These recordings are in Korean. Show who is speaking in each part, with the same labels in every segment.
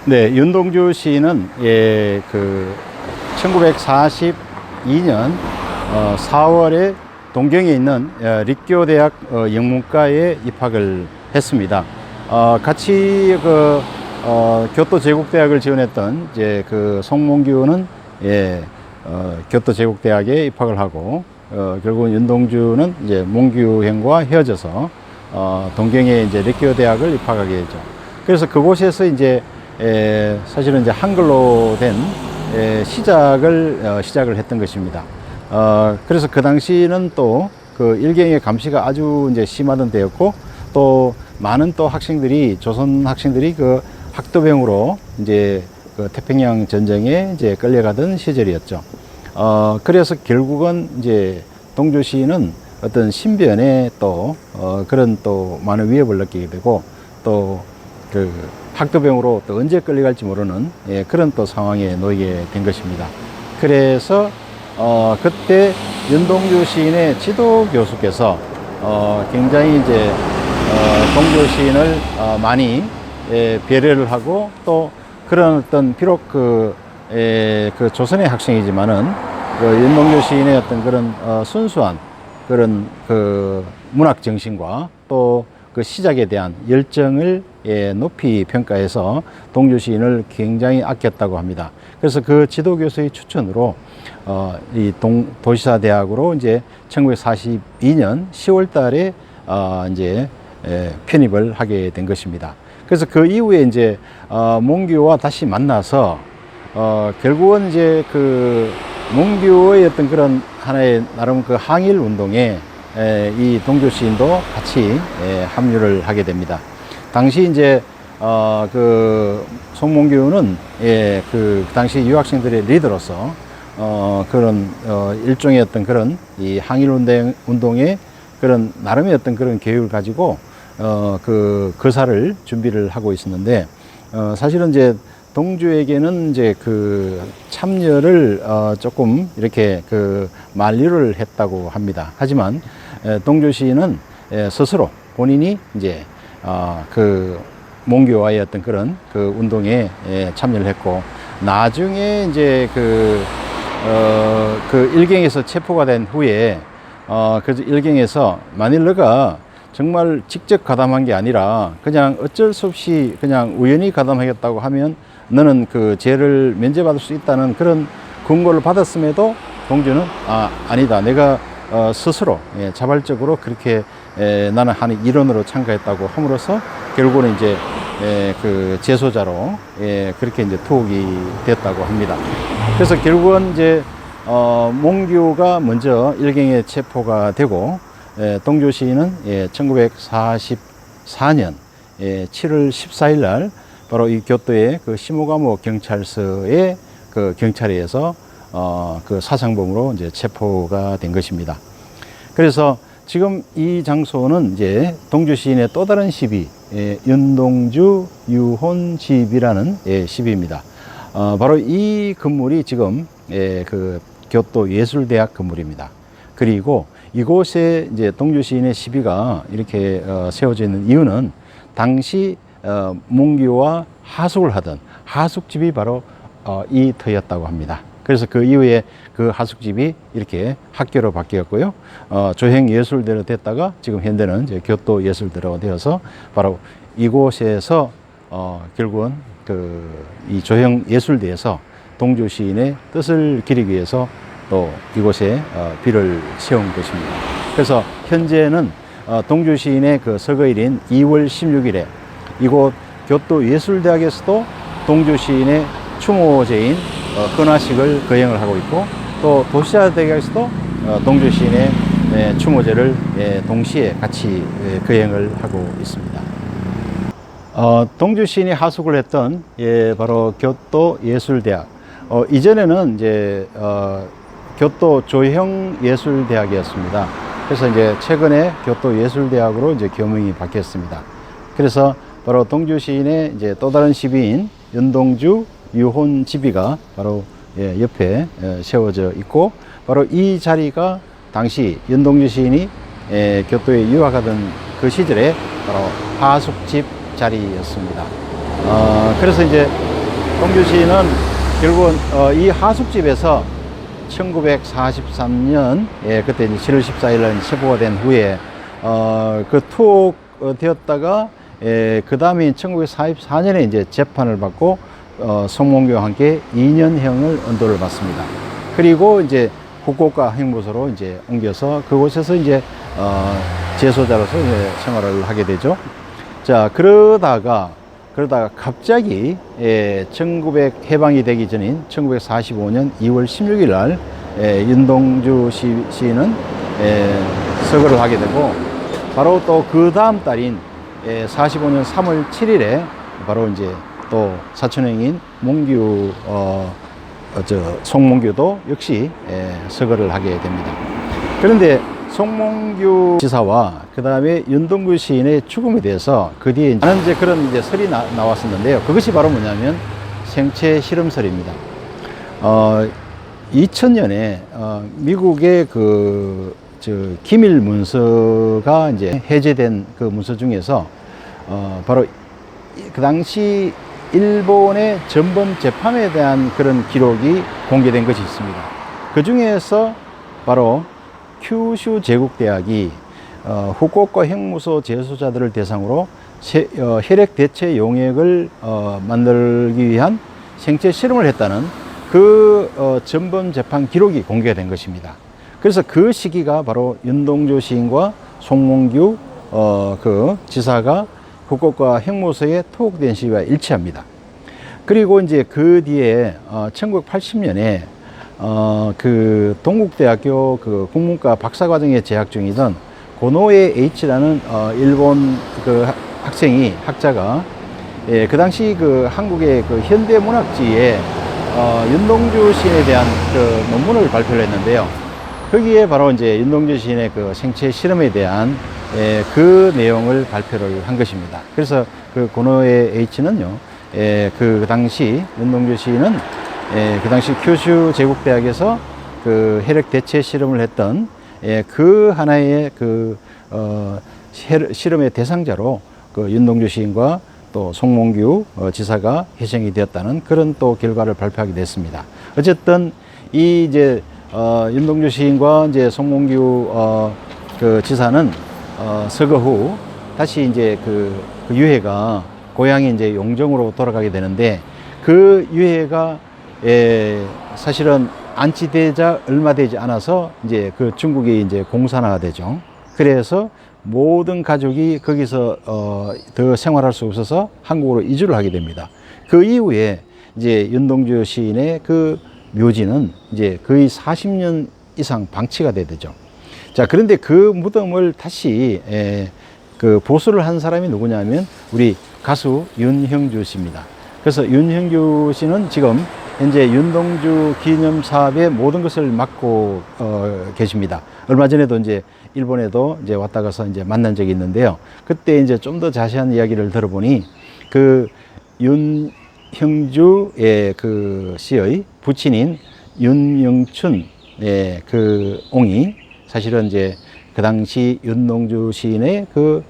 Speaker 1: 네, 윤동주 시인은 1942년 4월에 동경에 있는立교대학 영문과에 입학을 했습니다. 같이 교토제국대학을 지원했던 이제 송몽규는 교토제국대학에 입학을 하고 결국 윤동주는 이제 몽규 형과 헤어져서 동경에 이제立교대학을 입학하게 되죠. 그래서 그곳에서 이제 사실은 이제 한글로 된 시작을 했던 것입니다. 그래서 그 당시는 또 그 일경의 감시가 아주 이제 심하던 때였고, 또 많은 또 학생들이, 조선 학생들이 그 학도병으로 이제 그 태평양 전쟁에 이제 끌려가던 시절이었죠. 그래서 결국은 이제 동주 시인은 어떤 신변에 또 그런 또 많은 위협을 느끼게 되고, 또 그 학도병으로 또 언제 끌려갈지 모르는 그런 또 상황에 놓이게 된 것입니다. 그래서 그때 윤동주 시인의 지도 교수께서 굉장히 이제 동주 시인을 많이 배려를 하고, 또 그런 어떤 비록 그 조선의 학생이지만은 그 윤동주 시인의 어떤 그런 순수한 그런 그 문학 정신과 또 그 시작에 대한 열정을 높이 평가해서 동주 시인을 굉장히 아꼈다고 합니다. 그래서 그 지도교수의 추천으로 이 도시사대학으로 이제 1942년 10월 달에 이제 편입을 하게 된 것입니다. 그래서 그 이후에 이제 몽규와 다시 만나서 결국은 이제 그 몽규의 어떤 그런 하나의 나름 그 항일 운동에 이 동주 시인도 같이 합류를 하게 됩니다. 당시 이제 그 송몽규는 그 당시 유학생들의 리더로서 그런 일종의 어떤 그런 이 항일 운동의 그런 나름의 어떤 그런 계획을 가지고 그 거사를 준비를 하고 있었는데, 사실은 이제 동주에게는 이제 그 참여를 조금 이렇게 그 만류를 했다고 합니다. 하지만 동주 시인은 스스로 본인이 이제 그 몽규와의 어떤 그런 그 운동에 참여를 했고, 나중에 이제 그 일경에서 체포가 된 후에 그래서 일경에서 마닐라가 정말 직접 가담한 게 아니라 그냥 어쩔 수 없이 그냥 우연히 가담하겠다고 하면 너는 그 죄를 면제받을 수 있다는 그런 권고를 받았음에도 동주는 아니다, 내가 스스로 자발적으로 그렇게 나는 한 일원으로 참가했다고 함으로써 결국은 이제 그 재소자로 그렇게 이제 투옥이 됐다고 합니다. 그래서 결국은 이제 몽규가 먼저 일경에 체포가 되고, 동주 시인은 1944년 7월 14일 날 바로 이 교토의 그 시모가모 경찰서의 그 경찰에서 그 사상범으로 이제 체포가 된 것입니다. 그래서 지금 이 장소는 이제 동주 시인의 또 다른 시비, 윤동주 유혼집이라는 시비입니다. 바로 이 건물이 지금 그 교토 예술대학 건물입니다. 그리고 이곳에 이제 동주 시인의 시비가 이렇게 세워져 있는 이유는 당시 몽규와 하숙을 하던 하숙집이 바로 이 터였다고 합니다. 그래서 그 이후에 그 하숙집이 이렇게 학교로 바뀌었고요. 조형예술대로 됐다가 지금 현대는 이제 교토예술대로가 되어서 바로 이곳에서 결국은 이 조형예술대에서 동주 시인의 뜻을 기리기 위해서 또 이곳에 비를 세운 것입니다. 그래서 현재는 동주 시인의 그 서거일인 2월 16일에 이곳 교토예술대학에서도 동주 시인의 추모제인 헌화식을 거행을 하고 있고, 또 도시사대학에서도 동주 시인의 추모제를 동시에 같이 거행을 하고 있습니다. 동주 시인이 하숙을 했던 바로 교토예술대학, 이전에는 이제 교토 조형예술대학이었습니다. 그래서 이제 최근에 교토예술대학으로 이제 교명이 바뀌었습니다. 그래서 바로 동주 시인의 이제 또 다른 시비인 윤동주 유혼집이가 바로 옆에 세워져 있고, 바로 이 자리가 당시 윤동주 시인이 교토에 유학하던 그 시절에 바로 하숙집 자리였습니다. 그래서 이제 동주 시인은 결국은 이 하숙집에서 1943년 그때 이제 7월 14일 날 체포가 된 후에 그 투옥 되었다가 그 다음에 1944년에 이제 재판을 받고 송몽규와 함께 2년형을 언도를 받습니다. 그리고 이제 후쿠오카 행무소로 이제 옮겨서 그곳에서 이제 재소자로서 이제 생활을 하게 되죠. 자, 그러다가 갑자기 1900 해방이 되기 전인 1945년 2월 16일 날 윤동주 시인은 서거를 하게 되고, 바로 또 그 다음 달인 45년 3월 7일에 바로 이제 또 사촌형인 몽규 송몽규도 역시 서거를 하게 됩니다. 그런데 송몽규 지사와 그 다음에 윤동주 시인의 죽음에 대해서 그 뒤에 많은 이제 그런 이제 설이 나왔었는데요. 그것이 바로 뭐냐면 생체 실험설입니다. 2000년에 미국의 기밀 문서가 이제 해제된 그 문서 중에서 바로 그 당시 일본의 전범 재판에 대한 그런 기록이 공개된 것이 있습니다. 그 중에서 바로 큐슈 제국대학이 후쿠오카 형무소 재소자들을 대상으로 혈액 대체 용액을 만들기 위한 생체 실험을 했다는 그 전범 재판 기록이 공개가 된 것입니다. 그래서 그 시기가 바로 윤동주 시인과 송몽규 그 지사가 후쿠오카 형무소에 투옥된 시기와 일치합니다. 그리고 이제 그 뒤에 1980년에 그 동국대학교 그 국문과 박사과정에 재학 중이던 고노에 H라는 일본 그 학자가 그 당시 그 한국의 그 현대문학지에 윤동주 시인에 대한 그 논문을 발표를 했는데요. 거기에 바로 이제 윤동주 시인의 그 생체 실험에 대한 그 내용을 발표를 한 것입니다. 그래서 그 고노에 H는요, 그 당시 윤동주 시인은 그 당시 큐슈 제국대학에서 그 혈액 대체 실험을 했던 그 하나의 그 실험의 대상자로 그 윤동주 시인과 또 송몽규 지사가 희생이 되었다는 그런 또 결과를 발표하게 됐습니다. 어쨌든 이 이제 윤동주 시인과 이제 송몽규 그 지사는 서거 후 다시 이제 그 유해가 고향이 이제 용정으로 돌아가게 되는데, 그 유해가 사실은 안치되자 얼마 되지 않아서 이제 그 중국이 이제 공산화가 되죠. 그래서 모든 가족이 거기서 더 생활할 수 없어서 한국으로 이주를 하게 됩니다. 그 이후에 이제 윤동주 시인의 그 묘지는 이제 거의 40년 이상 방치가 되죠. 자, 그런데 그 무덤을 다시 그 보수를 한 사람이 누구냐면 우리 가수 윤형주 씨입니다. 그래서 윤형주 씨는 지금 현재 윤동주 기념 사업의 모든 것을 맡고 계십니다. 얼마 전에도 이제 일본에도 이제 왔다 가서 이제 만난 적이 있는데요. 그때 이제 좀 더 자세한 이야기를 들어보니 그 윤형주의 그 씨의 부친인 윤영춘 그 옹이 사실은 이제 그 당시 윤동주 시인의 그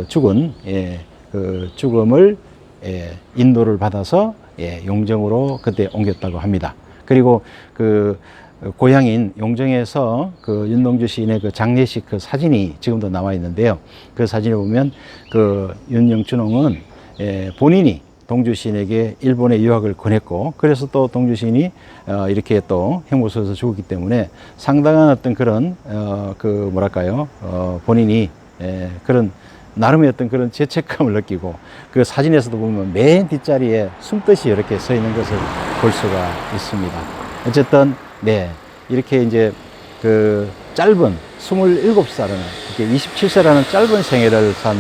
Speaker 1: 죽은 그 죽음을 인도를 받아서 용정으로 그때 옮겼다고 합니다. 그리고 그 고향인 용정에서 그 윤동주 시인의 그 장례식 그 사진이 지금도 남아 있는데요. 그 사진을 보면 그 윤영춘홍은 본인이 동주 시인에게 일본에 유학을 권했고, 그래서 또 동주 시인이 이렇게 또 형무소에서 죽었기 때문에 상당한 어떤 그런 그 뭐랄까요, 본인이 그런 나름의 어떤 그런 죄책감을 느끼고, 그 사진에서도 보면 맨 뒷자리에 숨듯이 이렇게 서 있는 것을 볼 수가 있습니다. 어쨌든 이렇게 이제 그 짧은 27살은 이렇게 27세라는 짧은 생애를 산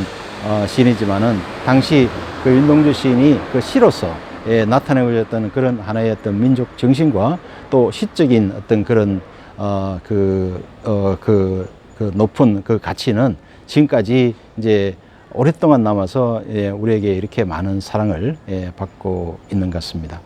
Speaker 1: 시인이지만은 당시 그 윤동주 시인이 그 시로서 나타내고 있었던 그런 하나의 어떤 민족 정신과 또 시적인 어떤 그런 그 높은 그 가치는 지금까지 이제 오랫동안 남아서 우리에게 이렇게 많은 사랑을 받고 있는 것 같습니다.